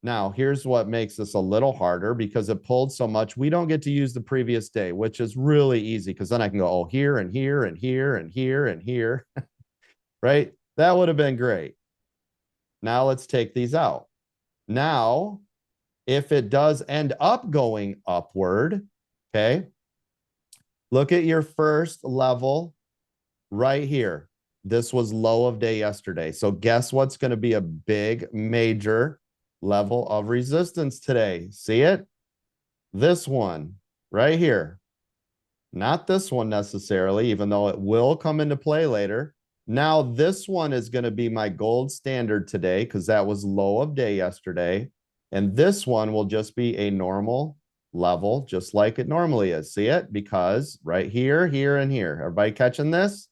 Now, here's what makes this a little harder because it pulled so much. We don't get to use the previous day, which is really easy because then I can go, oh, here and here and here and here and here, right? That would have been great. Now let's take these out. Now, if it does end up going upward, okay, look at your first level right here. This was low of day yesterday. So guess what's going to be a big major level of resistance today? See it? This one right here. Not this one necessarily, even though it will come into play later. Now this one is going to be my gold standard today because that was low of day yesterday. And this one will just be a normal level, just like it normally is. See it? Because right here, here, and here. Everybody catching this?